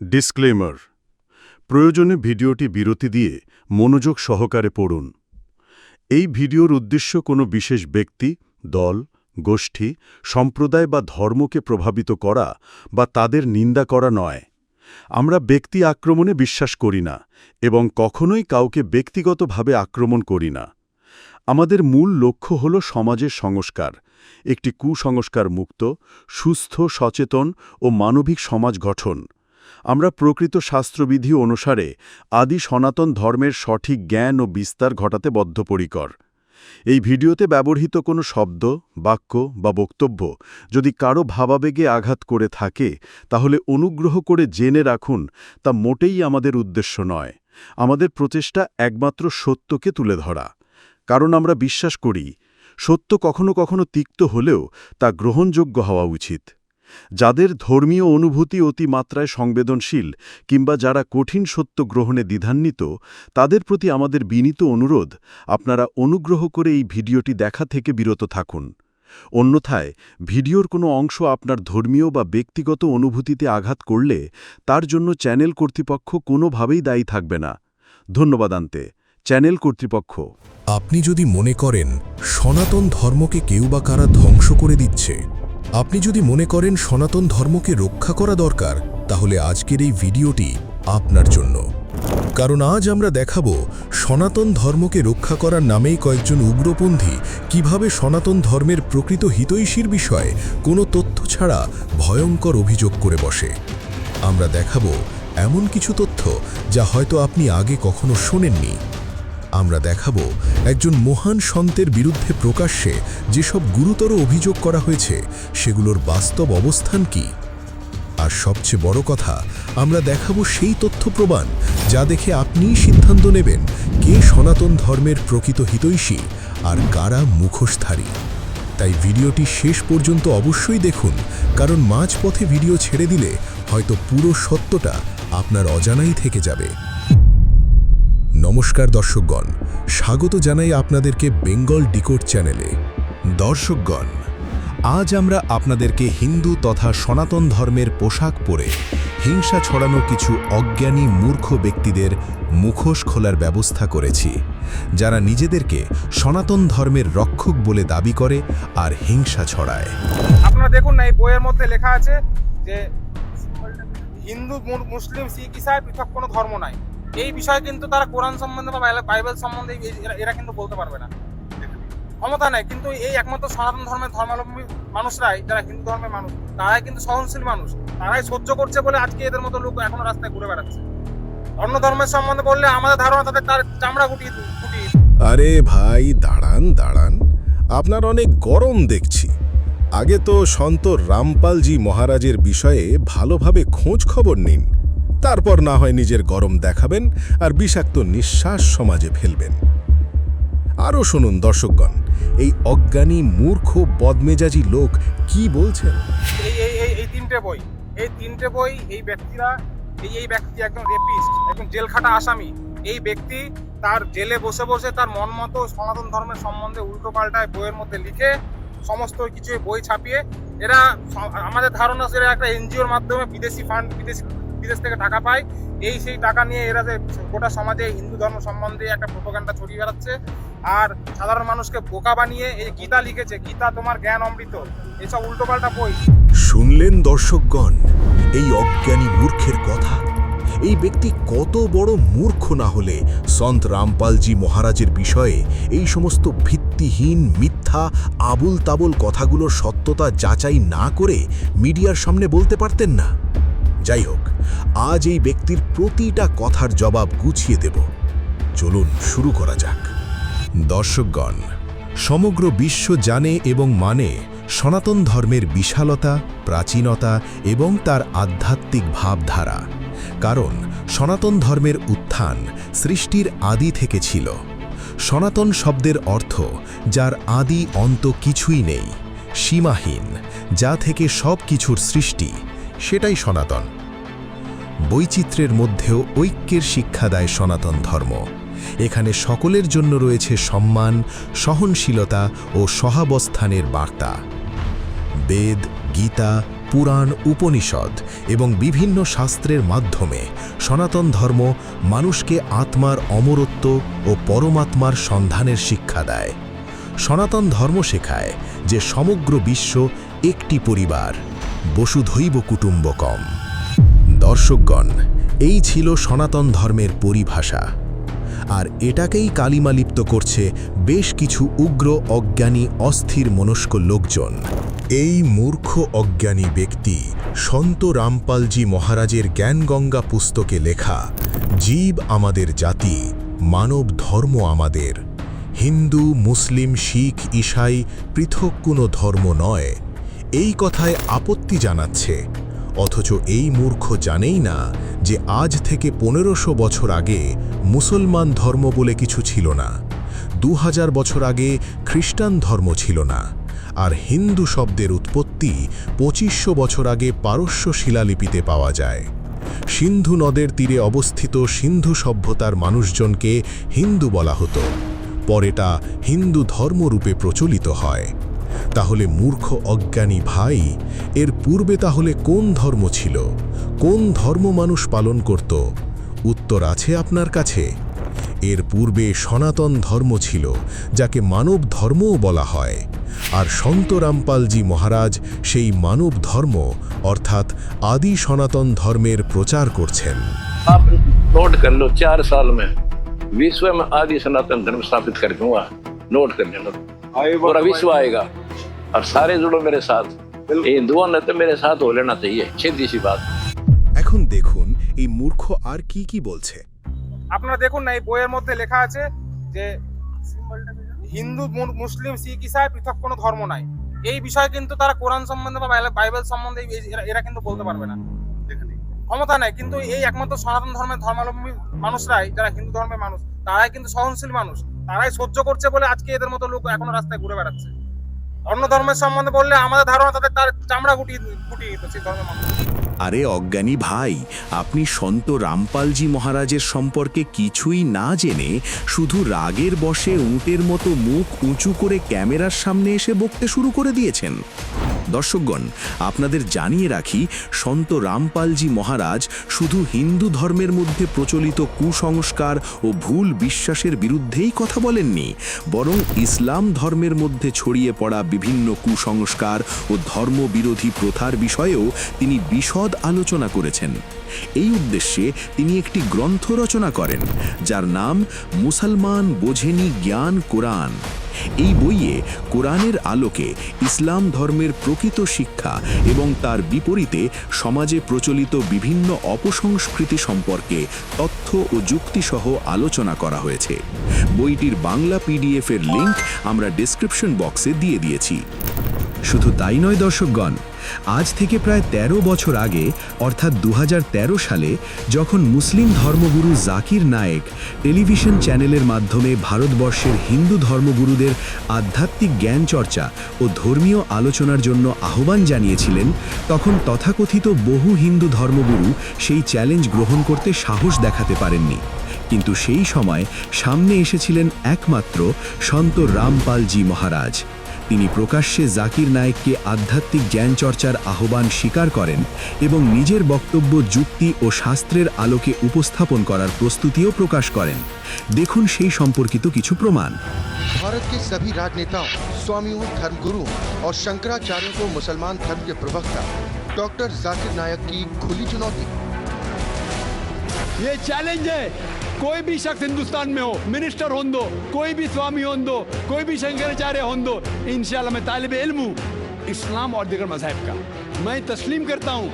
Disclaimer. প্রয়োজনে ভিডিওটি বিরতি দিয়ে মনোযোগ সহকারে পড়ুন। এই ভিডিওর উদ্দেশ্য কোনো বিশেষ ব্যক্তি, দল, গোষ্ঠী, সম্প্রদায় বা ধর্মকে প্রভাবিত করা বা তাদের নিন্দা করা নয়। আমরা ব্যক্তি আক্রমণে বিশ্বাস করি না এবং কখনোই কাউকে ব্যক্তিগতভাবে আক্রমণ করি না। আমাদের মূল লক্ষ্য হল সমাজের সংস্কার, একটি কুসংস্কার মুক্ত, সুস্থ, সচেতন ও মানবিক সমাজ গঠন। আমরা প্রকৃত শাস্ত্রবিধি অনুসারে আদি সনাতন ধর্মের সঠিক জ্ঞান ও বিস্তার ঘটাতে বদ্ধপরিকর। এই ভিডিওতে ব্যবহৃত কোনো শব্দ, বাক্য বা বক্তব্য যদি কারো ভাবাবেগে আঘাত করে থাকে, তাহলে অনুগ্রহ করে জেনে রাখুন তা মোটেই আমাদের উদ্দেশ্য নয়। আমাদের প্রচেষ্টা একমাত্র সত্যকে তুলে ধরা। কারণ আমরা বিশ্বাস করি, সত্য কখনো কখনো তিক্ত হলেও তা গ্রহণযোগ্য হওয়া উচিত। যাদের ধর্মীয় অনুভূতি অতিমাত্রায় সংবেদনশীল কিংবা যারা কঠিন সত্য গ্রহণে দ্বিধান্বিত, তাদের প্রতি আমাদের বিনীত অনুরোধ, আপনারা অনুগ্রহ করে এই ভিডিওটি দেখা থেকে বিরত থাকুন। অন্যথায় ভিডিওর কোনো অংশ আপনার ধর্মীয় বা ব্যক্তিগত অনুভূতিতে আঘাত করলে তার জন্য চ্যানেল কর্তৃপক্ষ কোনোভাবেই দায়ী থাকবে না। ধন্যবাদ। আনতে চ্যানেল কর্তৃপক্ষ। আপনি যদি মনে করেন সনাতন ধর্মকে কেউ বা কারা ধ্বংস করে দিচ্ছে, আপনি যদি মনে করেন সনাতন ধর্মকে রক্ষা করা দরকার, তাহলে আজকের এই ভিডিওটি আপনার জন্য। কারণ আজ আমরা দেখাবো সনাতন ধর্মকে রক্ষা করার নামেই কয়েকজন উগ্রপন্থী কিভাবে সনাতন ধর্মের প্রকৃত হিতৈষীর বিষয়ে কোনো তথ্য ছাড়া ভয়ঙ্কর অভিযোগ করে বসে। আমরা দেখাবো এমন কিছু তথ্য যা হয়তো আপনি আগে কখনো শোনেননি। আমরা দেখাবো একজন মহান সন্তের বিরুদ্ধে প্রকাশ্যে যেসব গুরুতর অভিযোগ করা হয়েছে সেগুলোর বাস্তব অবস্থান কি। আর সবচেয়ে বড় কথা, আমরা দেখাবো সেই তথ্য প্রমাণ যা দেখে আপনিই সিদ্ধান্ত নেবেন কে সনাতন ধর্মের প্রকৃত হিতৈষী আর কারা মুখোশধারী। তাই ভিডিওটি শেষ পর্যন্ত অবশ্যই দেখুন, কারণ মাঝপথে ভিডিও ছেড়ে দিলে হয়তো পুরো সত্যটা আপনার অজানাই থেকে যাবে। নমস্কার দর্শকগণ, স্বাগত জানাই আপনাদেরকে বেঙ্গল ডিকোড চ্যানেলে। দর্শকগণ, আজ আমরা আপনাদেরকে হিন্দু তথা সনাতন ধর্মের পোশাক পরে হিংসা ছড়ানো কিছু অজ্ঞানী মূর্খ ব্যক্তিদের মুখোশ খোলার ব্যবস্থা করেছি, যারা নিজেদেরকে সনাতন ধর্মের রক্ষক বলে দাবি করে আর হিংসা ছড়ায়। আপনারা দেখুন না, এই বইয়ের মধ্যে লেখা আছে যে হিন্দু, মুসলিম, শিখ, ইসাই পৃথক কোনো ধর্ম নাই। এই বিষয়ে কিন্তু তারা কোরআন সম্বন্ধে বা বাইবেল সম্বন্ধে এরা কিন্তু বলতে পারবে না, ক্ষমতা নেই। কিন্তু এই একমাত্র সনাতন ধর্মের ধর্মাবলম্বী মানুষরাই, যারা হিন্দু ধর্মের মানুষ, তারাই কিন্তু সহনশীল মানুষ। তারাই সহ্য করছে বলে আজকে এদের মতো লোক এখনো রাস্তায় ঘুরে বেড়াচ্ছে। অন্য ধর্মের সম্বন্ধে বললে আমাদের ধারণা তাদের চামড়া গুটিয়ে। আরে ভাই, দাঁড়ান, আপনার অনেক গরম দেখছি। আগে তো সন্ত রামপালজি মহারাজের বিষয়ে ভালোভাবে খোঁজ খবর নিন, তারপর না হয় নিজের গরম দেখাবেন আর বিষাক্ত নিঃশ্বাস সমাজে ফেলবেন। আরও শুনুন দর্শকগণ, এই অজ্ঞানী মূর্খ বদমেজাজি লোক কি বলছেন। এই তিনটে বই এই ব্যক্তিরা, এই ব্যক্তি একজন রেপিস্ট, একজন জেলখাটা আসামি। এই ব্যক্তি তার জেলে বসে বসে তার মন মতো সনাতন ধর্মের সম্বন্ধে উল্টো পাল্টায় বইয়ের মধ্যে লিখে সমস্ত কিছু বই ছাপিয়ে এরা, আমাদের ধারণা এরা একটা এনজিওর মাধ্যমে বিদেশি ফান্ড, বিদেশ থেকে টাকা পায়। সেই টাকা নিয়ে এরা যে গোটা সমাজে হিন্দু ধর্ম সম্বন্ধে একটা প্রোপাগান্ডা ছড়িয়ে বেড়াচ্ছে আর সাধারণ মানুষকে বোকা বানিয়ে এই গীতা লিখেছে, গীতা তোমার জ্ঞান অমৃত, এইসব উল্টোপাল্টা বই। শুনলেন দর্শকগণ এই অজ্ঞানী মূর্খের কথা। এই ব্যক্তি কত বড় মূর্খ না হলে সন্ত রামপালজি মহারাজের বিষয়ে এই সমস্ত ভিত্তিহীন, মিথ্যা, আবুল তাবুল কথাগুলোর সত্যতা যাচাই না করে মিডিয়ার সামনে বলতে পারতেন না। যাই হোক, আজ এই ব্যক্তির প্রতিটা কথার জবাব গুছিয়ে দেব। চলুন শুরু করা যাক। দর্শকগণ, সমগ্র বিশ্ব জানে এবং মানে সনাতন ধর্মের বিশালতা, প্রাচীনতা এবং তার আধ্যাত্মিক ভাবধারা। কারণ সনাতন ধর্মের উত্থান সৃষ্টির আদি থেকে ছিল। সনাতন শব্দের অর্থ যার আদি অন্ত কিছুই নেই, সীমাহীন, যা থেকে সব কিছুর সৃষ্টি, সেটাই সনাতন। বৈচিত্র্যের মধ্যেও ঐক্যের শিক্ষা দেয় সনাতন ধর্ম। এখানে সকলের জন্য রয়েছে সম্মান, সহনশীলতা ও সহাবস্থানের বার্তা। বেদ, গীতা, পুরাণ, উপনিষদ এবং বিভিন্ন শাস্ত্রের মাধ্যমে সনাতন ধর্ম মানুষকে আত্মার অমরত্ব ও পরমাত্মার সন্ধানের শিক্ষা দেয়। সনাতন ধর্ম শেখায় যে সমগ্র বিশ্ব একটি পরিবার, বসুধৈব কুটুম্বকম। দর্শকগণ, এই ছিল সনাতন ধর্মের পরিভাষা, আর এটাকেই কালিমালিপ্ত করছে বেশ কিছু উগ্র, অজ্ঞানী, অস্থির মনস্ক লোকজন। এই মূর্খ অজ্ঞানী ব্যক্তি সন্ত রামপালজি মহারাজের জ্ঞানগঙ্গা পুস্তকে লেখা জীব আমাদের জাতি, মানব ধর্ম আমাদের, হিন্দু, মুসলিম, শিখ, ঈসাই পৃথক কোনো ধর্ম নয়, এই কথায় আপত্তি জানাচ্ছে। অথচ এই মূর্খ জানেই না যে আজ থেকে 1500 বছর আগে মুসলমান ধর্ম বলে কিছু ছিল না, 2000 বছর আগে খ্রিস্টান ধর্ম ছিল না, আর হিন্দু শব্দের উৎপত্তি 2500 বছর আগে পারস্য শিলালিপিতে পাওয়া যায়। সিন্ধু নদের তীরে অবস্থিত সিন্ধু সভ্যতার মানুষজনকে হিন্দু বলা হতো, পরেটা হিন্দু ধর্মরূপে প্রচলিত হয়। তাহলে মূর্খ অজ্ঞানী ভাই, এর পূর্বে তাহলে কোন ধর্ম ছিল, কোন ধর্ম মানুষ পালন করত? উত্তর আছে আপনার কাছে। এর পূর্বে সনাতন ধর্ম ছিল, যাকে মানব ধর্মও বলা হয়, আর সন্ত রামপালজি মহারাজ সেই মানব ধর্ম অর্থাৎ আদি সনাতন ধর্মের প্রচার করছেন। आप नोट कर लो 4 साल में विश्व में आदि सनातन धर्म स्थापित कर दूंगा। नोट कर लेना, पूरा विश्व आएगा और सारे जुड़ो मेरे साथ। ये हिंदुओं ने तो मेरे साथ हो लेना चाहिए, सीधी सी बात। এখন দেখুন এই মূর্খ আর কি কি বলছে। আপনারা দেখুন না, এই বইয়ের মধ্যে লেখা আছে যে হিন্দু, মুসলিম, শিখ, ঈসাই পৃথক কোনো ধর্ম নাই। এই বিষয়ে কিন্তু তারা কোরআন সম্বন্ধে বা বাইবেল সম্বন্ধে এরা কিন্তু বলতে পারবে না, ক্ষমতা নাই। কিন্তু এই একমাত্র সনাতন ধর্মের ধর্মাবলম্বী মানুষরাই, যারা হিন্দু ধর্মের মানুষ, তারাই কিন্তু সহনশীল মানুষ, তারাই সহ্য করছে বলে আজকে এদের মতো লোক এখনো রাস্তায় ঘুরে বেড়াচ্ছে। অন্য ধর্মের সম্বন্ধে বললে আমাদের ধারণা তার চামড়া গুটিয়ে দিত সেই ধর্মের মানুষ। আরে অজ্ঞানী ভাই, আপনি সন্ত রামপালজি মহারাজের সম্পর্কে কিছুই না জেনে শুধু রাগের বশে উটের মতো মুখ উঁচু করে ক্যামেরার সামনে এসে বকতে শুরু করে দিয়েছেন। দর্শকগণ, আপনাদের জানিয়ে রাখি, সন্ত রামপালজি মহারাজ শুধু হিন্দু ধর্মের মধ্যে প্রচলিত কুসংস্কার ও ভুল বিশ্বাসের বিরুদ্ধেই কথা বলেননি, বরং ইসলাম ধর্মের মধ্যে ছড়িয়ে পড়া বিভিন্ন কুসংস্কার ও ধর্মবিরোধী প্রথার বিষয়েও তিনি বিশদ আলোচনা করেছেন। এই উদ্দেশ্যে তিনি একটি গ্রন্থ রচনা করেন, যার নাম মুসলমান বোঝেনি জ্ঞান কোরআন। এই বইয়ে কোরআনের আলোকে ইসলাম ধর্মের প্রকৃত শিক্ষা এবং তার বিপরীতে সমাজে প্রচলিত বিভিন্ন অপসংস্কৃতি সম্পর্কে তথ্য ও যুক্তিসহ আলোচনা করা হয়েছে। বইটির বাংলা PDF এর লিঙ্ক আমরা ডেসক্রিপশন বক্সে দিয়ে দিয়েছি। শুধু তাই নয় দর্শকগণ, আজ থেকে প্রায় 13 বছর আগে অর্থাৎ 2013 সালে যখন মুসলিম ধর্মগুরু জাকির নায়েক টেলিভিশন চ্যানেলের মাধ্যমে ভারতবর্ষের হিন্দু ধর্মগুরুদের আধ্যাত্মিক জ্ঞান চর্চা ও ধর্মীয় আলোচনার জন্য আহ্বান জানিয়েছিলেন, তখন তথাকথিত বহু হিন্দু ধর্মগুরু সেই চ্যালেঞ্জ গ্রহণ করতে সাহস দেখাতে পারেননি। কিন্তু সেই সময় সামনে এসেছিলেন একমাত্র সন্ত রামপালজি মহারাজ। তিনি প্রকাশ্যে জাকির নায়েককে আধ্যাত্মিক জ্ঞান চর্চার আহ্বান স্বীকার করেন এবং নিজের বক্তব্য যুক্তি ও শাস্ত্রের আলোকে উপস্থাপন করার প্রস্তুতিও প্রকাশ করেন। দেখুন সেই সম্পর্কিত কিছু প্রমাণ। भारत के सभी राजनेताओं, स्वामियों, धर्मगुरुओं और शंकराचार्यों को मुसलमान धर्म के प्रवक्ता डॉक्टर जाकिर नायक की खुली चुनौती। ये चैलेंज है, कोई भी शख्स हिंदुस्तान में हो, मिनिस्टर हों दो, कोई भी स्वामी हों दो, कोई भी शंकराचार्य हों दो, इंशाल्लाह मैं तालिब इल्म हूँ इस्लाम और दीगर मज़हब का। मैं तस्लीम करता हूँ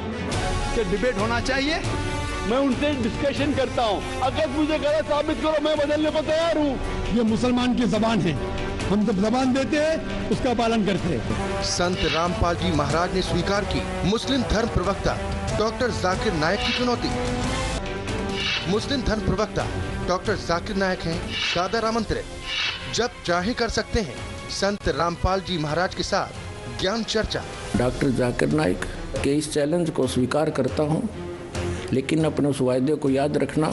कि डिबेट होना चाहिए, मैं उनसे डिस्कशन करता हूँ। अगर मुझे गलत साबित करो, मैं बदलने को तैयार हूँ। ये मुसलमान की ज़बान है, हम जब ज़बान देते हैं उसका पालन करते हैं। संत रामपाल जी महाराज ने स्वीकार की मुस्लिम धर्म प्रवक्ता डॉक्टर जाकिर नायक की चुनौती। मुस्लिम धर्म प्रवक्ता डॉक्टर जाकिर नायक हैं सादर आमंत्रित, जब चाहे कर सकते हैं संत रामपाल जी महाराज के साथ ज्ञान चर्चा। डॉक्टर जाकिर नाइक के इस चैलेंज को स्वीकार करता हूँ, लेकिन अपने उस वायदे को याद रखना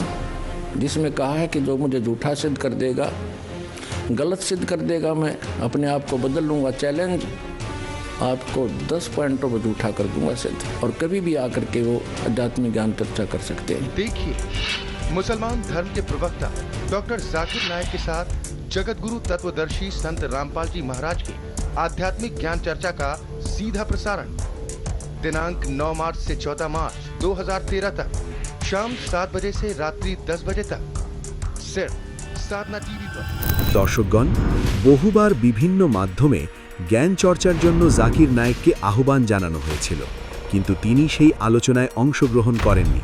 जिसमें कहा है कि जो मुझे झूठा सिद्ध कर देगा, गलत सिद्ध कर देगा, मैं अपने आप को बदल लूँगा। चैलेंज आपको 10 पॉइंटों पर उठा कर दूंगा सिद्ध, और कभी भी आकर के वो आध्यात्मिक ज्ञान चर्चा कर सकते हैं। देखिए मुसलमान धर्म के प्रवक्ता डॉक्टर जाकिर नायक के साथ जगत गुरु तत्वदर्शी संत रामपाल जी महाराज की आध्यात्मिक ज्ञान चर्चा का सीधा प्रसारण दिनांक 9 मार्च से 14 मार्च 2013 तक शाम 7 बजे से रात्रि 10 बजे तक सिर्फ साधना टीवी पर। দর্শকগণ, বহুবার বিভিন্ন মাধ্যমে জ্ঞান চর্চার জন্য জাকির নায়েককে আহ্বান জানানো হয়েছিল, কিন্তু তিনি সেই আলোচনায় অংশগ্রহণ করেননি।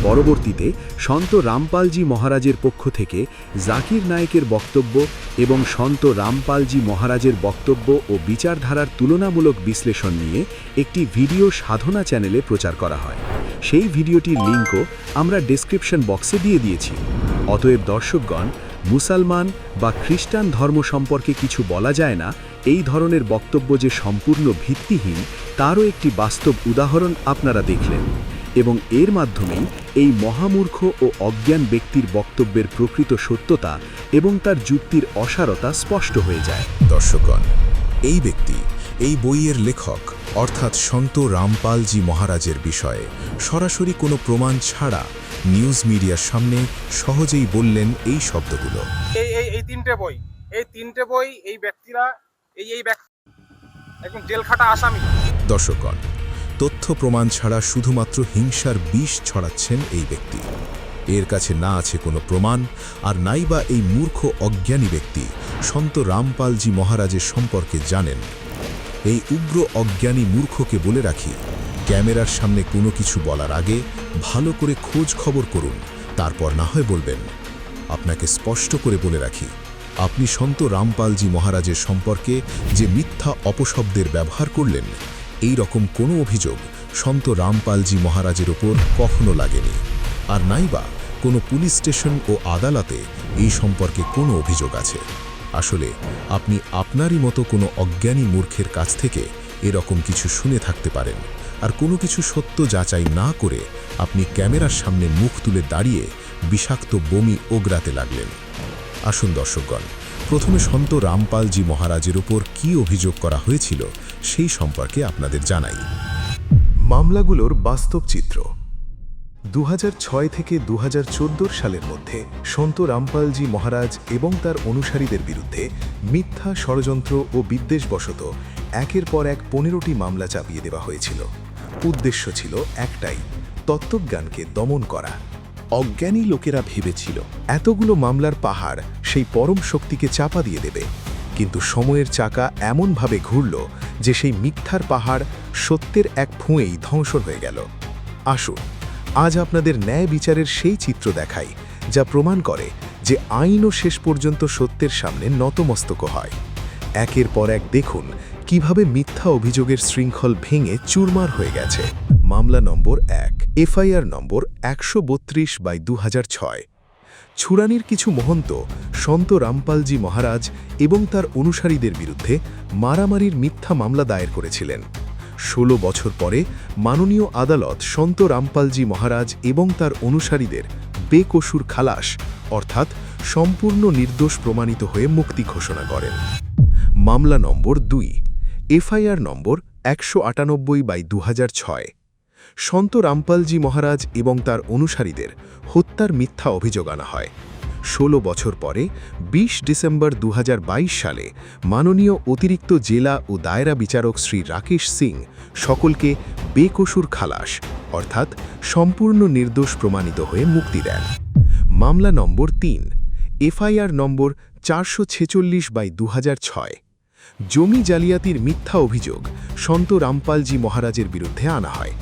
পরবর্তীতে সন্ত রামপালজি মহারাজের পক্ষ থেকে জাকির নায়েকের বক্তব্য এবং সন্ত রামপালজি মহারাজের বক্তব্য ও বিচারধারার তুলনামূলক বিশ্লেষণ নিয়ে একটি ভিডিও সাধনা চ্যানেলে প্রচার করা হয়। সেই ভিডিওটির লিঙ্কও আমরা ডেসক্রিপশন বক্সে দিয়ে দিয়েছি। অতএব দর্শকগণ, মুসলমান বা খ্রিস্টান ধর্ম সম্পর্কে কিছু বলা যায় না এই ধরনের বক্তব্য যে সম্পূর্ণ ভিত্তিহীন, তারও একটি বাস্তব উদাহরণ আপনারা দেখলেন, এবং এর মাধ্যমেই এই মহামূর্খ ও অজ্ঞান ব্যক্তির বক্তব্যের প্রকৃত সত্যতা এবং তার যুক্তির অসারতা স্পষ্ট হয়ে যায়। দর্শকগণ, এই ব্যক্তি এই বইয়ের লেখক অর্থাৎ সন্ত রামপালজি মহারাজের বিষয়ে সরাসরি কোনো প্রমাণ ছাড়া নিউজ মিডিয়ার সামনে সহজেই বললেন এই শব্দগুলো। এই তিনটে বই এই ব্যক্তিরা এই ব্যক্তি একদম জেল খাটা আসামি। দর্শকগণ, তথ্য প্রমাণ ছাড়া শুধুমাত্র হিংসার বিষ ছড়াচ্ছেন এই ব্যক্তি। এর কাছে না আছে কোনো প্রমাণ, আর নাই বা এই মূর্খ অজ্ঞানী ব্যক্তি সন্ত রামপালজি মহারাজের সম্পর্কে জানেন। এই উগ্র অজ্ঞানী মূর্খকে বলে রাখি, ক্যামেরার সামনে কোনো কিছু বলার আগে ভালো করে খোঁজ খবর করুন, তারপর না হয় বলবেন। আপনাকে স্পষ্ট করে বলে রাখি, আপনি সন্ত রামপালজি মহারাজের সম্পর্কে যে মিথ্যা অপশব্দের ব্যবহার করলেন, এই রকম কোনো অভিযোগ সন্ত রামপালজি মহারাজের ওপর কখনো লাগেনি, আর নাইবা কোনো পুলিশ স্টেশন ও আদালতে এই সম্পর্কে কোনো অভিযোগ আছে। আসলে আপনি আপনারই মতো কোনো অজ্ঞানী মূর্খের কাছ থেকে এরকম কিছু শুনে থাকতে পারেন, আর কোনো কিছু সত্য যাচাই না করে আপনি ক্যামেরার সামনে মুখ তুলে দাঁড়িয়ে বিষাক্ত বমি ওগরাতে লাগলেন। আসুন দর্শকগণ, প্রথমে সন্ত রামপালজি মহারাজের উপর কী অভিযোগ করা হয়েছিল সেই সম্পর্কে আপনাদের জানাই। মামলাগুলোর বাস্তব চিত্র। 2006 থেকে 2014 সালের মধ্যে সন্ত রামপালজি মহারাজ এবং তার অনুসারীদের বিরুদ্ধে মিথ্যা ষড়যন্ত্র ও বিদ্বেষবশত একের পর এক 15টি মামলা চাপিয়ে দেওয়া হয়েছিল। উদ্দেশ্য ছিল একটাই, তত্ত্বজ্ঞানকে দমন করা। অজ্ঞানী লোকেরা ভেবেছিল এতগুলো মামলার পাহাড় সেই পরম শক্তিকে চাপা দিয়ে দেবে, কিন্তু সময়ের চাকা এমনভাবে ঘুরল যে সেই মিথ্যার পাহাড় সত্যের এক ফুঁয়েই ধ্বংস হয়ে গেল। আসুন আজ আপনাদের ন্যায় বিচারের সেই চিত্র দেখাই, যা প্রমাণ করে যে আইনও শেষ পর্যন্ত সত্যের সামনে নতমস্তক হয়। একের পর এক দেখুন কিভাবে মিথ্যা অভিযোগের শৃঙ্খল ভেঙে চুরমার হয়ে গেছে। মামলা নম্বর 1, এফআইআর নম্বর 132/2006। ছুরানির কিছু মহন্ত সন্ত রামপালজি মহারাজ এবং তার অনুসারীদের বিরুদ্ধে মারামারির মিথ্যা মামলা দায়ের করেছিলেন। 16 বছর পরে মাননীয় আদালত সন্ত রামপালজি মহারাজ এবং তার অনুসারীদের বেকসুর খালাস অর্থাৎ সম্পূর্ণ নির্দোষ প্রমাণিত হয়ে মুক্তি ঘোষণা করেন। মামলা নম্বর 2, এফআইআর নম্বর 198/2006। সন্ত রামপালজি মহারাজ এবং তার অনুসারীদের হত্যার মিথ্যা অভিযোগ আনা হয়। 16 বছর পরে 20 ডিসেম্বর 2022 সালে মাননীয় অতিরিক্ত জেলা ও দায়রা বিচারক শ্রী রাকেশ সিং সকলকে বেকসুর খালাস অর্থাৎ সম্পূর্ণ নির্দোষ প্রমাণিত হয়ে মুক্তি দেন। মামলা নম্বর 3, এফআইআর নম্বর 446/2006। জমি জালিয়াতির মিথ্যা অভিযোগ সন্ত রামপালজি মহারাজের বিরুদ্ধে আনা হয়।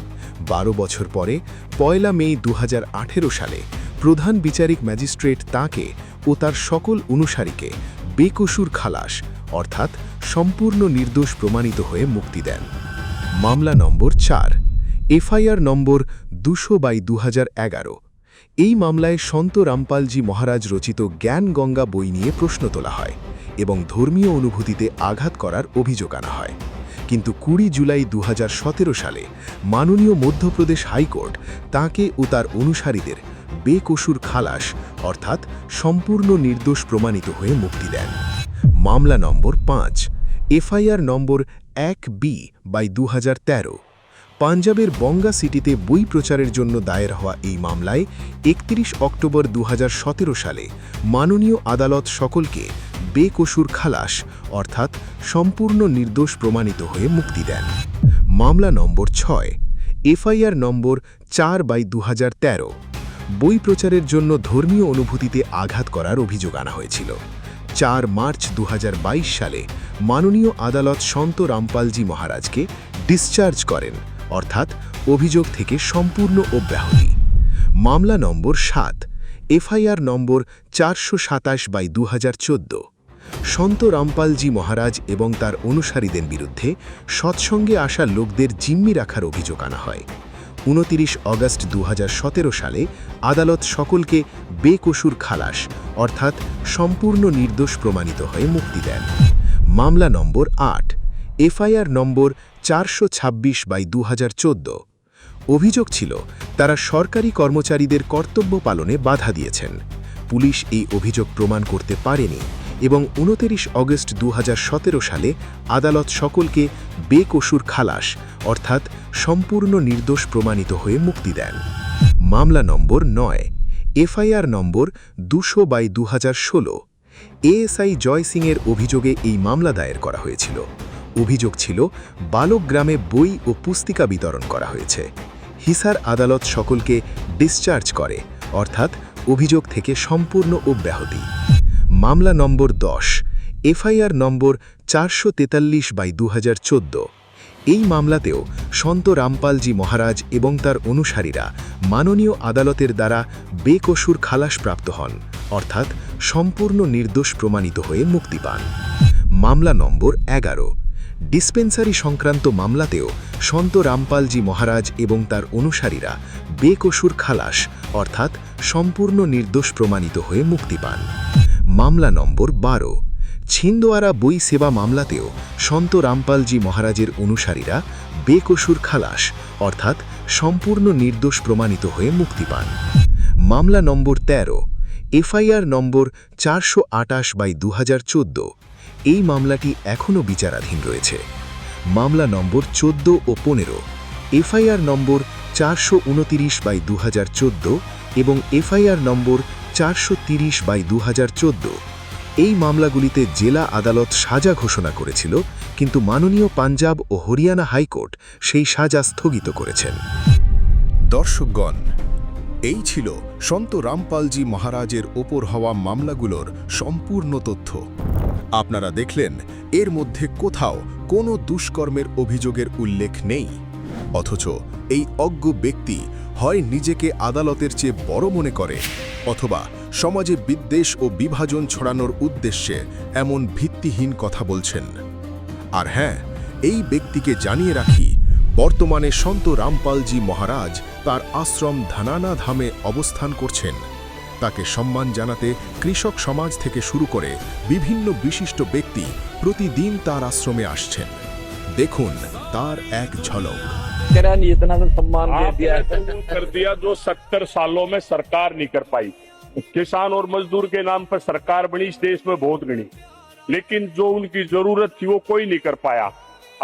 12 বছর পরে 1 মে 2018 সালে প্রধান বিচারিক ম্যাজিস্ট্রেট তাঁকে ও তার সকল অনুসারীকে বেকসুর খালাস অর্থাৎ সম্পূর্ণ নির্দোষ প্রমাণিত হয়ে মুক্তি দেন। মামলা নম্বর 4, এফআইআর নম্বর 200/2011। এই মামলায় সন্ত রামপালজি মহারাজ রচিত জ্ঞান গঙ্গা বই নিয়ে প্রশ্ন তোলা হয় এবং ধর্মীয় অনুভূতিতে আঘাত করার অভিযোগ আনা হয়। কিন্তু 20 জুলাই 2017 সালে মাননীয় মধ্যপ্রদেশ হাইকোর্ট তাঁকে ও তার অনুসারীদের বেকসুর খালাস অর্থাৎ সম্পূর্ণ নির্দোষ প্রমাণিত হয়ে মুক্তি দেন। মামলা নম্বর 5, এফআইআর নম্বর 1B/2013 পাঞ্জাবের বঙ্গা সিটিতে বই প্রচারের জন্য দায়ের হওয়া এই মামলায় 31 অক্টোবর 2017 সালে মাননীয় আদালত সকলকে বেকসুর খালাস অর্থাৎ সম্পূর্ণ নির্দোষ প্রমাণিত হয়ে মুক্তি দেন। মামলা নম্বর 6, এফআইআর নম্বর 4/2013 বই প্রচারের জন্য ধর্মীয় অনুভূতিতে আঘাত করার অভিযোগ আনা হয়েছিল। 4 মার্চ 2022 সালে মাননীয় আদালত সন্ত রামপালজি মহারাজকে ডিসচার্জ করেন অর্থাৎ অভিযোগ থেকে সম্পূর্ণ অব্যাহতি। মামলা নম্বর 7, এফআইআর নম্বর 427/2014 সন্ত রামপালজি মহারাজ এবং তার অনুসারীদের বিরুদ্ধে সৎসঙ্গে আসা লোকদের জিম্মি রাখার অভিযোগ আনা হয়। 29 অগস্ট 2017 সালে আদালত সকলকে বেকসুর খালাস অর্থাৎ সম্পূর্ণ নির্দোষ প্রমাণিত হয়ে মুক্তি দেন। মামলা নম্বর 8, এফআইআর নম্বর 426/2014 অভিযোগ ছিল তারা সরকারি কর্মচারীদের কর্তব্য পালনে বাধা দিয়েছেন। পুলিশ এই অভিযোগ প্রমাণ করতে পারেনি এবং 29 অগস্ট 2017 সালে আদালত সকলকে বেকসুর খালাস অর্থাৎ সম্পূর্ণ নির্দোষ প্রমাণিত হয়ে মুক্তি দেন। মামলা নম্বর 9, এফআইআর নম্বর 200/2016 এএসআই জয় সিংয়ের অভিযোগে এই মামলা দায়ের করা হয়েছিল। অভিযোগ ছিল বালক গ্রামে বই ও পুস্তিকা বিতরণ করা হয়েছে। হিসার আদালত সকলকে ডিসচার্জ করে অর্থাৎ অভিযোগ থেকে সম্পূর্ণ অব্যাহতি। মামলা নম্বর 10, এফআইআর নম্বর 443/2014 এই মামলাতেও সন্ত রামপালজি মহারাজ এবং তার অনুসারীরা মাননীয় আদালতের দ্বারা বেকসুর খালাসপ্রাপ্ত হন অর্থাৎ সম্পূর্ণ নির্দোষ প্রমাণিত হয়ে মুক্তি পান। মামলা নম্বর 11, ডিসপেন্সারি সংক্রান্ত মামলাতেও সন্ত রামপালজি মহারাজ এবং তার অনুসারীরা বেকসুর খালাস অর্থাৎ সম্পূর্ণ নির্দোষ প্রমাণিত হয়ে মুক্তি পান। মামলা নম্বর 12, ছিন্দওয়ারা বই সেবা মামলাতেও সন্ত রামপালজি মহারাজের অনুসারীরা বেকসুর খালাস অর্থাৎ সম্পূর্ণ নির্দোষ প্রমাণিত হয়ে মুক্তি পান। মামলা নম্বর 13, এফআইআর নম্বর 428/2014 এই মামলাটি এখনও বিচারাধীন রয়েছে। মামলা নম্বর 14 ও 15, এফআইআর নম্বর 429/2014 এবং এফআইআর নম্বর 430/2014 এই মামলাগুলিতে জেলা আদালত সাজা ঘোষণা করেছিল কিন্তু মাননীয় পাঞ্জাব ও হরিয়ানা হাইকোর্ট সেই সাজা স্থগিত করেছেন। দর্শকগণ, এই ছিল সন্ত রামপালজি মহারাজের ওপর হওয়া মামলাগুলোর সম্পূর্ণ তথ্য। আপনারা দেখলেন এর মধ্যে কোথাও কোনো দুষ্কর্মের অভিযোগের উল্লেখ নেই, অথচ এই অজ্ঞ ব্যক্তি হয় নিজেকে আদালতের চেয়ে বড় মনে করে অথবা সমাজে বিদ্বেষ ও বিভাজন ছড়ানোর উদ্দেশ্যে এমন ভিত্তিহীন কথা বলছেন। আর হ্যাঁ, এই ব্যক্তিকে জানিয়ে রাখি, বর্তমানে সন্ত রামপালজি মহারাজ তার আশ্রম ধানানা ধামে অবস্থান করছেন। তাকে সম্মান জানাতে কৃষক সমাজ থেকে শুরু করে বিভিন্ন বিশিষ্ট ব্যক্তি প্রতিদিন তার আশ্রমে আসছেন। দেখুন তার এক ঝলক। इतना सम्मान कर दिया जो 70 सालों में सरकार नहीं कर पाई। किसान और मजदूर के नाम पर सरकार बनी इस देश में बहुत गणी, लेकिन जो उनकी जरूरत थी वो कोई नहीं कर पाया।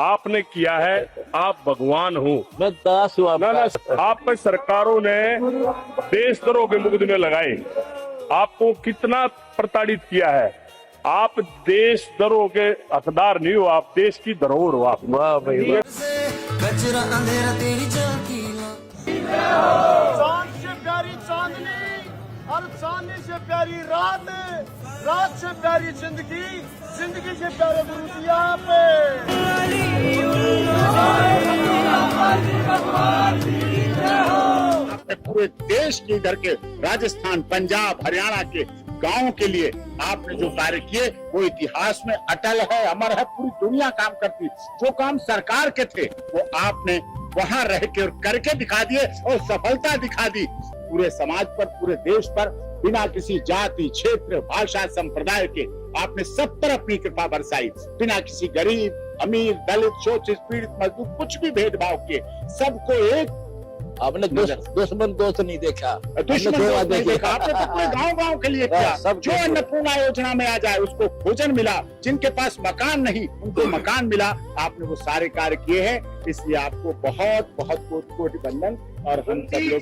आपने किया है, आप भगवान हो। मैं दास हूं ना आप पे सरकारों ने देशद्रोह के मुकदमे लगाए, आपको कितना प्रताड़ित किया है। आप देशद्रोह के हकदार नहीं हो, आप देश की धरोहर हो। आप वाह भाई वाह। चांद से प्यारी चांदनी और चांदनी से प्यारी रात, रात से प्यारी जिंदगी, जिंदगी से प्यारे गुरु जी आप। पूरे देश के इधर के राजस्थान, पंजाब, हरियाणा के गांवों के लिए आपने जो कार्य किए वो इतिहास में अटल है, अमर है। पूरी दुनिया काम करती, जो काम सरकार के थे वो आपने वहां रह के और करके दिखा दिए और सफलता दिखा दी। पूरे समाज पर, पूरे देश पर, बिना किसी जाति, क्षेत्र, भाषा, संप्रदाय के आपने सब पर अपनी कृपा बरसाई। बिना किसी गरीब, अमीर, दलित, शोषित, पीड़ित, मजदूर कुछ भी भेदभाव किए, सबको एक आपने दुश्मन दोस्त नहीं देखा, दुश्मन दोस्त नहीं देखा आपने, तो पूरे गांव के लिए किया। सब जो अन्नपूर्णा योजना में आ जाए उसको भोजन मिला, जिनके पास मकान नहीं उनको मकान मिला, आपने वो सारे कार्य किए हैं। इसलिए आपको बहुत बहुत कोटि बंदन और हम सब लोग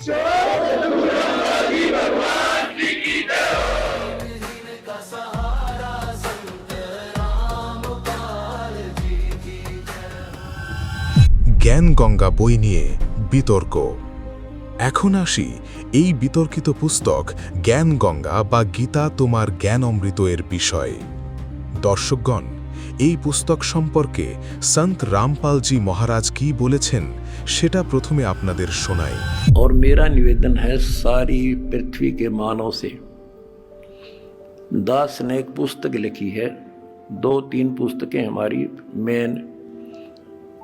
জ্ঞান গঙ্গা বই নিয়ে বিতর্ক। এখন আসি এই বিতর্কিত পুস্তক জ্ঞান গঙ্গা বা গীতা তোমার জ্ঞান অমৃত এর বিষয়ে। দর্শকগণ, এই পুস্তক সম্পর্কে সন্ত রামপালজি মহারাজ কি বলেছেন সেটা প্রথমে আপনাদের শোনাই। और मेरा निवेदन है सारी पृथ्वी के मानव से, दास ने एक पुस्तक लिखी है, 2-3 पुस्तकें हमारी मेन,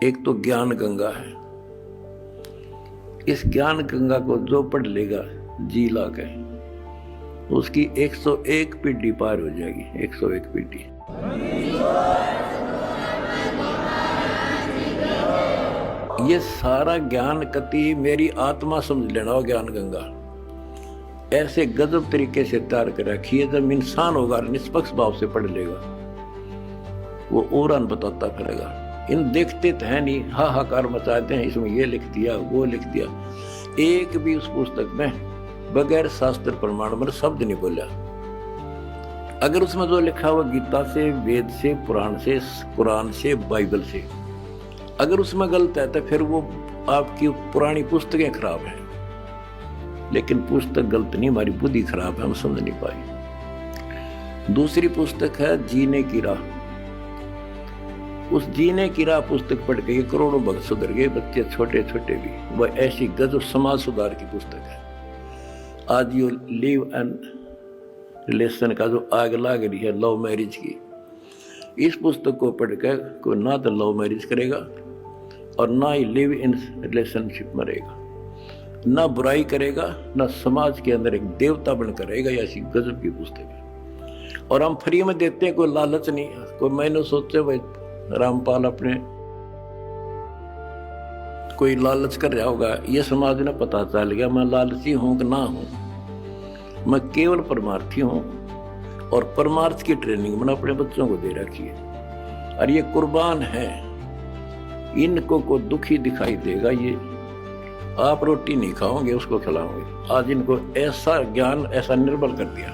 एक तो ज्ञान गंगा है। इस ज्ञान गंगा को जो पढ़ लेगा जी ला के, उसकी 101 पीढ़ी पार हो जाएगी, 101 पीढ़ी। ये सारा ज्ञान कति मेरी आत्मा समझ लेना हो, ज्ञान गंगा ऐसे गजब तरीके से तैयार कर रखी है, जब इंसान होगा निष्पक्ष भाव से पढ़ लेगा वो और बताता फिरेगा। इन देखते तो है नहीं, हाहाकार मचाते हैं, इसमें ये लिख दिया वो लिख दिया। एक भी उस पुस्तक में बगैर शास्त्र प्रमाण में शब्द नहीं बोला। अगर उसमें जो लिखा हुआ गीता से, वेद से, पुराण से, कुरान से, बाइबल से, अगर उसमें गलत है तो फिर वो आपकी पुरानी पुस्तकें खराब हैं। लेकिन पुस्तक गलत नहीं, हमारी बुद्धि खराब है, हम समझ नहीं पाए। दूसरी पुस्तक है जीने की राह। उस जीने की राह पुस्तक पढ़ के करोड़ों भक्त सुधर गए, बच्चे छोटे छोटे भी। वह ऐसी गजब समाज सुधार की पुस्तक है। आज ये लिव एंड रिलेशन का जो आग लाग रही है लव मैरिज की, इस पुस्तक को पढ़कर कोई ना तो लव मैरिज करेगा और ना ही लिव इन रिलेशनशिप में रहेगा, ना बुराई करेगा, ना समाज के अंदर एक देवता बनकर रहेगा। ऐसी गजब की पुस्तक है और हम फ्री में देते हैं, कोई लालच नहीं। कोई मैंने सोचे भाई रामपाल अपने कोई लालच कर रहा होगा, ये समाज ने पता चल गया मैं लालची हूं कि ना हूं। मैं केवल परमार्थी हूं और परमार्थ की ट्रेनिंग मैंने अपने बच्चों को दे रखी है और ये कुर्बान है। इनको को दुखी दिखाई देगा, ये आप रोटी नहीं खाओगे उसको खिलाओगे। आज इनको ऐसा ज्ञान ऐसा निर्बल कर दिया।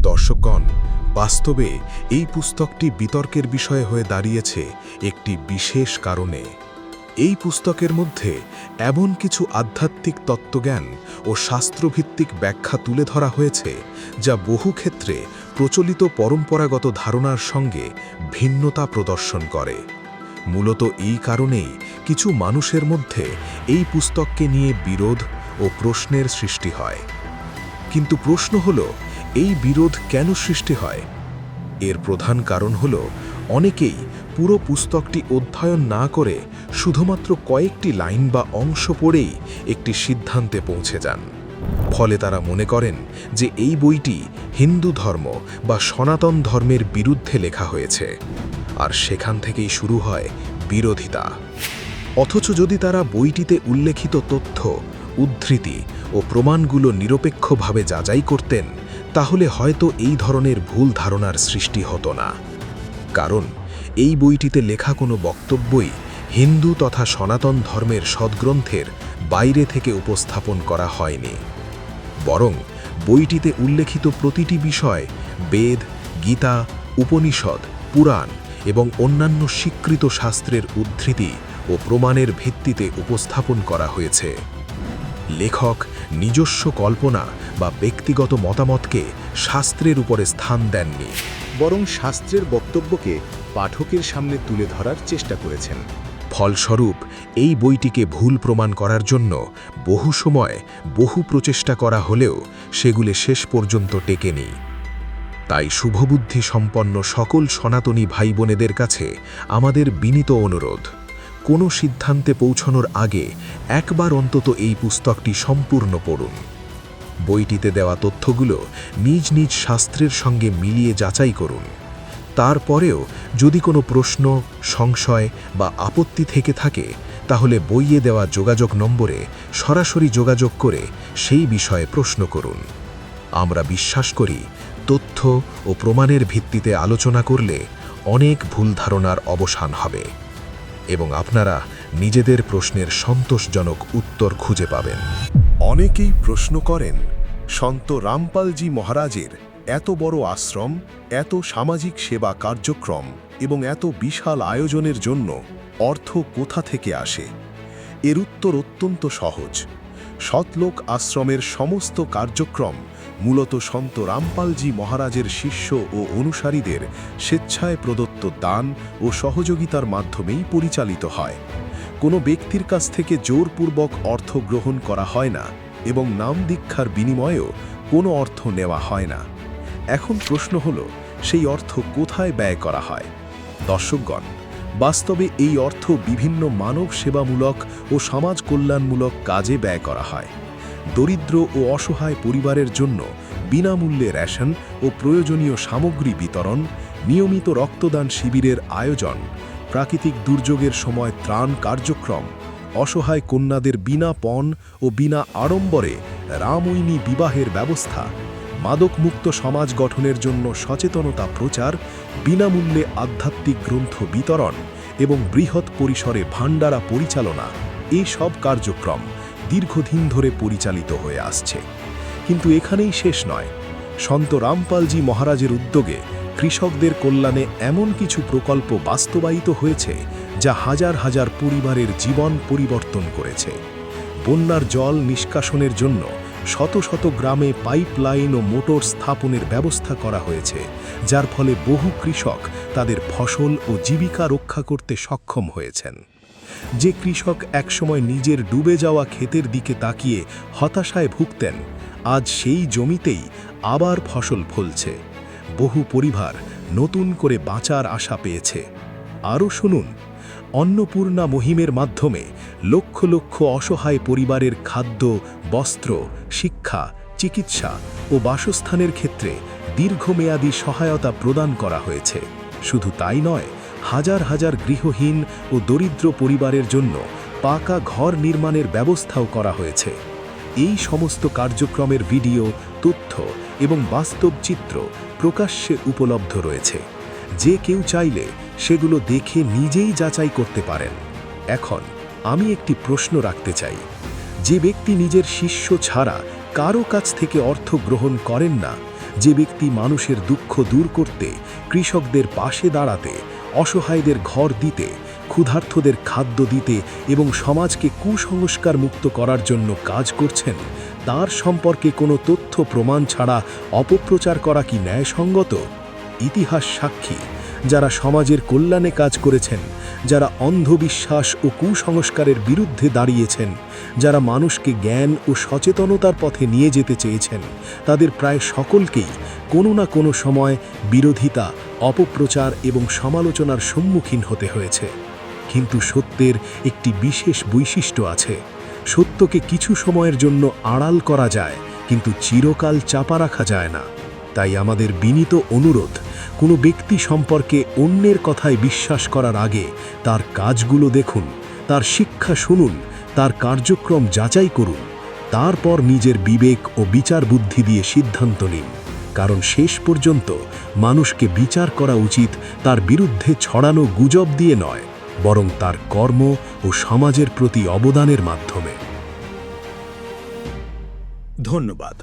দর্শকগণ, বাস্তবে এই পুস্তকটি বিতর্কের বিষয় হয়ে দাঁড়িয়েছে একটি বিশেষ কারণে। এই পুস্তকের মধ্যে এমন কিছু আধ্যাত্মিক তত্ত্বজ্ঞান ও শাস্ত্রভিত্তিক ব্যাখ্যা তুলে ধরা হয়েছে যা বহু ক্ষেত্রে প্রচলিত পরম্পরাগত ধারণার সঙ্গে ভিন্নতা প্রদর্শন করে। মূলত এই কারণেই কিছু মানুষের মধ্যে এই পুস্তককে নিয়ে বিরোধ ও প্রশ্নের সৃষ্টি হয়। কিন্তু প্রশ্ন হলো, এই বিরোধ কেন সৃষ্টি হয়? এর প্রধান কারণ হলো অনেকেই পুরো পুস্তকটি অধ্যয়ন না করে শুধুমাত্র কয়েকটি লাইন বা অংশ পড়েই একটি সিদ্ধান্তে পৌঁছে যান। ফলে তারা মনে করেন যে এই বইটি হিন্দু ধর্ম বা সনাতন ধর্মের বিরুদ্ধে লেখা হয়েছে, আর সেখান থেকেই শুরু হয় বিরোধিতা। অথচ যদি তারা বইটিতে উল্লেখিত তথ্য, উদ্ধৃতি ও প্রমাণগুলো নিরপেক্ষভাবে যাচাই করতেন, তাহলে হয়তো এই ধরনের ভুল ধারণার সৃষ্টি হতো না। কারণ এই বইটিতে লেখা কোনো বক্তব্যই হিন্দু তথা সনাতন ধর্মের সদ্গ্রন্থের বাইরে থেকে উপস্থাপন করা হয়নি। বরং বইটিতে উল্লেখিত প্রতিটি বিষয় বেদ, গীতা, উপনিষদ, পুরাণ এবং অন্যান্য স্বীকৃত শাস্ত্রের উদ্ধৃতি ও প্রমাণের ভিত্তিতে উপস্থাপন করা হয়েছে। লেখক নিজস্ব কল্পনা বা ব্যক্তিগত মতামতকে শাস্ত্রের উপরে স্থান দেননি, বরং শাস্ত্রের বক্তব্যকে পাঠকের সামনে তুলে ধরার চেষ্টা করেছেন। ফলস্বরূপ এই বইটিকে ভুল প্রমাণ করার জন্য বহু সময় বহু প্রচেষ্টা করা হলেও সেগুলো শেষ পর্যন্ত টেকেনি। তাই শুভবুদ্ধি সম্পন্ন সকল সনাতনী ভাই বোনেদের কাছে আমাদের বিনীত অনুরোধ, কোনো সিদ্ধান্তে পৌঁছানোর আগে একবার অন্তত এই পুস্তকটি সম্পূর্ণ পড়ুন। বইটিতে দেওয়া তথ্যগুলো নিজ নিজ শাস্ত্রের সঙ্গে মিলিয়ে যাচাই করুন। তারপরেও যদি কোনো প্রশ্ন, সংশয় বা আপত্তি থেকে থাকে, তাহলে বইয়ে দেওয়া যোগাযোগ নম্বরে সরাসরি যোগাযোগ করে সেই বিষয়ে প্রশ্ন করুন। আমরা বিশ্বাস করি তথ্য ও প্রমাণের ভিত্তিতে আলোচনা করলে অনেক ভুল ধারণার অবসান হবে এবং আপনারা নিজেদের প্রশ্নের সন্তোষজনক উত্তর খুঁজে পাবেন। অনেকেই প্রশ্ন করেন, সন্ত রামপালজি মহারাজের এত বড় আশ্রম, এত সামাজিক সেবা কার্যক্রম এবং এত বিশাল আয়োজনের জন্য অর্থ কোথা থেকে আসে? এর উত্তর অত্যন্ত সহজ। শতলোক আশ্রমের সমস্ত কার্যক্রম মূলত সন্ত রামপালজি মহারাজের শিষ্য ও অনুসারীদের স্বেচ্ছায় প্রদত্ত দান ও সহযোগিতার মাধ্যমেই পরিচালিত হয়। কোনো ব্যক্তির কাছ থেকে জোরপূর্বক অর্থ গ্রহণ করা হয় না এবং নাম দীক্ষার বিনিময়েও কোনো অর্থ নেওয়া হয় না। এখন প্রশ্ন হল, সেই অর্থ কোথায় ব্যয় করা হয়? দর্শকগণ, বাস্তবে এই অর্থ বিভিন্ন মানব সেবামূলক ও সমাজ কল্যাণমূলক কাজে ব্যয় করা হয়। দরিদ্র ও অসহায় পরিবারের জন্য বিনামূল্যে রেশন ও প্রয়োজনীয় সামগ্রী বিতরণ, নিয়মিত রক্তদান শিবিরের আয়োজন, প্রাকৃতিক দুর্যোগের সময় ত্রাণ কার্যক্রম, অসহায় কন্যাদের বিনা পণ ও বিনা আড়ম্বরে রামৈনী বিবাহের ব্যবস্থা, মাদকমুক্ত সমাজ গঠনের জন্য সচেতনতা প্রচার, বিনামূল্যে আধ্যাত্মিক গ্রন্থ বিতরণ এবং বৃহৎ পরিসরে ভাণ্ডারা পরিচালনা, এই সব কার্যক্রম দীর্ঘদিন ধরে পরিচালিত হয়ে আসছে। কিন্তু এখানেই শেষ নয়। সন্ত রামপালজি মহারাজের উদ্যোগে কৃষকদের কল্যাণে এমন কিছু প্রকল্প বাস্তবায়িত হয়েছে যা হাজার হাজার পরিবারের জীবন পরিবর্তন করেছে। বন্যার জল নিষ্কাশনের জন্য শত শত গ্রামে পাইপলাইন ও মোটর স্থাপনের ব্যবস্থা করা হয়েছে, যার ফলে বহু কৃষক তাদের ফসল ও জীবিকা রক্ষা করতে সক্ষম হয়েছেন। যে কৃষক একসময় নিজের ডুবে যাওয়া ক্ষেতের দিকে তাকিয়ে হতাশায় ভুগতেন, আজ সেই জমিতেই আবার ফসল ফলছে। বহু পরিবার নতুন করে বাঁচার আশা পেয়েছে। আরও শুনুন, অন্নপূর্ণা মুহিমের মাধ্যমে লক্ষ লক্ষ অসহায় পরিবারের খাদ্য, বস্ত্র, শিক্ষা, চিকিৎসা ও বাসস্থানের ক্ষেত্রে দীর্ঘমেয়াদী সহায়তা প্রদান করা হয়েছে। শুধু তাই নয়, হাজার হাজার গৃহহীন ও দরিদ্র পরিবারের জন্য পাকা ঘর নির্মাণের ব্যবস্থাও করা হয়েছে। এই সমস্ত কার্যক্রমের ভিডিও, তথ্য এবং বাস্তব চিত্র প্রকাশ্যে উপলব্ধ রয়েছে। যে কেউ চাইলে সেগুলো দেখে নিজেই যাচাই করতে পারেন। এখন আমি একটি প্রশ্ন রাখতে চাই। যে ব্যক্তি নিজের শিষ্য ছাড়া কারো কাছ থেকে অর্থ গ্রহণ করেন না, যে ব্যক্তি মানুষের দুঃখ দূর করতে, কৃষকদের পাশে দাঁড়াতে, অসহায়দের ঘর দিতে, ক্ষুধার্তদের খাদ্য দিতে এবং সমাজকে কুসংস্কার মুক্ত করার জন্য কাজ করছেন, তার সম্পর্কে কোনো তথ্য প্রমাণ ছাড়া অপপ্রচার করা কি ন্যায়সঙ্গত? ইতিহাস সাক্ষী, যারা সমাজের কল্যাণে কাজ করেছেন, যারা অন্ধবিশ্বাস ও কুসংস্কারের বিরুদ্ধে দাঁড়িয়েছেন, যারা মানুষকে জ্ঞান ও সচেতনতার পথে নিয়ে যেতে চেয়েছেন, তাদের প্রায় সকলকেই কোনো না কোনো সময় বিরোধিতা, অপপ্রচার এবং সমালোচনার সম্মুখীন হতে হয়েছে। কিন্তু সত্যের একটি বিশেষ বৈশিষ্ট্য আছে। সত্যকে কিছু সময়ের জন্য আড়াল করা যায়, কিন্তু চিরকাল চাপা রাখা যায় না। তাই আমাদের বিনীত অনুরোধ, কোনো ব্যক্তি সম্পর্কে অন্যের কথায় বিশ্বাস করার আগে তার কাজগুলো দেখুন, তার শিক্ষা শুনুন, তার কার্যক্রম যাচাই করুন, তারপর নিজের বিবেক ও বিচার বুদ্ধি দিয়ে সিদ্ধান্ত নিন। কারণ শেষ পর্যন্ত মানুষকে বিচার করা উচিত তার বিরুদ্ধে ছড়ানো গুজব দিয়ে নয়, বরং তার কর্ম ও সমাজের প্রতি অবদানের মাধ্যমে। ধন্যবাদ।